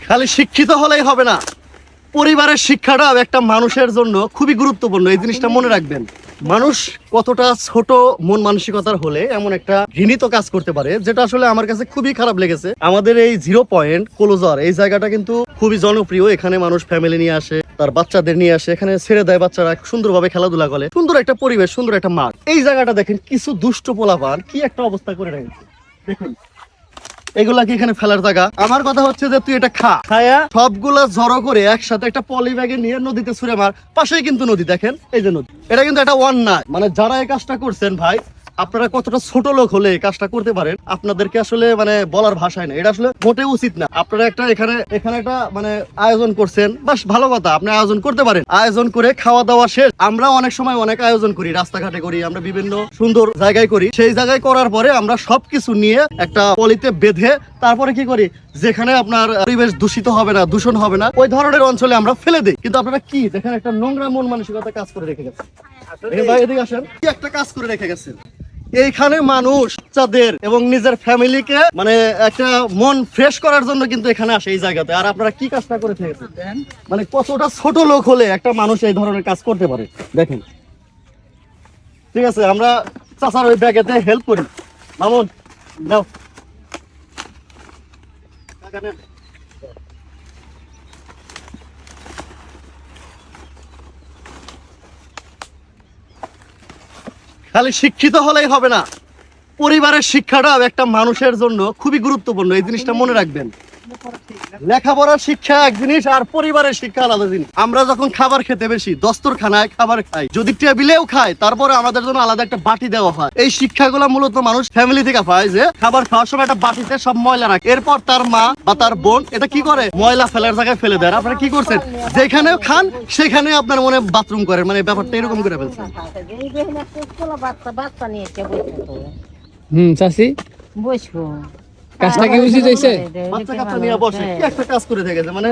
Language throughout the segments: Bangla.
খালি শিক্ষিত হলেই হবে না, পরিবারের শিক্ষাটাও একটা মানুষের জন্য খুবই গুরুত্বপূর্ণ। এই জিনিসটা মনে রাখবেন। মানুষ কতটা ছোট মন মানসিকতার হলে এমন একটা ঘৃণিত কাজ করতে পারে, যেটা আসলে আমার কাছে খুবই খারাপ লেগেছে। আমাদের এই 0 পয়েন্ট ক্লোজার এই জায়গাটা কিন্তু খুবই জনপ্রিয়। এখানে মানুষ ফ্যামিলি নিয়ে আসে, তার বাচ্চাদের নিয়ে আসে, এখানে ছেড়ে দেয়, বাচ্চারা সুন্দরভাবে খেলাধুলা করে, সুন্দর একটা পরিবেশ, সুন্দর একটা মাঠ। এই জায়গাটা দেখেন কিছু দুষ্ট পোলাপান কি একটা অবস্থা করে রেখেছে দেখুন। এগুলা কি এখানে ফেলার জায়গা? আমার কথা হচ্ছে যে তুই এটা খায়া সবগুলা জড়ো করে একসাথে একটা পলি ব্যাগে নিয়ে নদীতে ছুঁড়ে মার। পাশেই কিন্তু নদী, দেখেন এই যে নদী। এটা কিন্তু একটা অন্যায়। মানে যারা এই কাজটা করছেন ভাই, আপনারা কতটা ছোট লোক হলে এই কাজটা করতে পারেন, আপনাদেরকে আসলে মানে বলার ভাষায় না। এটা আসলে মোটেও উচিত না। আপনারা একটা এখানে একটা মানে আয়োজন করছেন, বাস ভালো কথা, আপনি আয়োজন করতে পারেন। আয়োজন করে খাওয়া দাওয়া শেষ। আমরা অনেক সময় অনেক আয়োজন করি, রাস্তাঘাটে করি, আমরা বিভিন্ন সুন্দর জায়গায় করি। সেই জায়গায় করার পরে আমরা সবকিছু নিয়ে একটা পলিতে বেঁধে তারপরে কি করি, যেখানে আপনার পরিবেশ দূষিত হবে না, দূষণ হবে না, ওই ধরনের অঞ্চলে আমরা ফেলে দিই। কিন্তু আপনারা কি দেখেন, একটা নোংরা মন মানসিকতা কাজ করে রেখে গেছেন। ভাই এদিকে আসেন, কি একটা কাজ করে রেখে গেছেন। এইখানে মানুষ বাচ্চাদের এবং নিজের ফ্যামিলিকে মানে একটা মন ফ্রেশ করার জন্য কিন্তু এখানে আসে এই জায়গাতে। আর আপনারা কি কাজটা করে থেকেছেন, মানে কতটা ছোট লোক হলে একটা মানুষ এই ধরনের কাজ করতে পারে দেখেন। ঠিক আছে, আমরা চাচার ওই ব্যাগেতে হেল্প করি। মামুন নাও, টাকা নেন। খালি শিক্ষিত হলেই হবে না, পরিবারের শিক্ষাটাও একটা মানুষের জন্য খুবই গুরুত্বপূর্ণ। এই জিনিসটা মনে রাখবেন। লেখাপড়ার শিক্ষা এক জিনিস, আর পরিবারের শিক্ষা আলাদা জিনিস। আমরা যখন খাবার খেতে বেশি, দস্তরখানায় খাবার খাই, যদি টেবিলেও খাই, তারপরে আমাদের জন্য আলাদা একটা বাটি দেওয়া হয়। এই শিক্ষাগুলো মূলত মানুষ ফ্যামিলি থেকে পায়, যে খাবার খাওয়ার সময় একটা বাটিতে সব ময়লা রাখে। এরপর তার মা বা তার বোন এটা কি করে, ময়লা ফেলার জায়গায় ফেলে দেয়। আপনারা কি করছেন, যেখানেও খান সেখানে আপনার মনে বাথরুম করেন, মানে ব্যাপারটা এরকম করে ফেলছেন। চাচি বসবো কাজটা কি উচিত হয়েছে? বাচ্চা কাচ্চা নিয়ে বসে কি একটা কাজ করে থেকেছে, মানে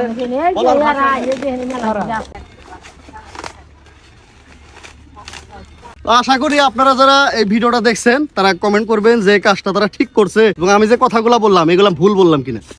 আশা করি আপনারা যারা এই ভিডিওটা দেখছেন তারা কমেন্ট করবেন যে কাজটা তারা ঠিক করছে, এবং আমি যে কথাগুলো বললাম এগুলা ভুল বললাম কিনা।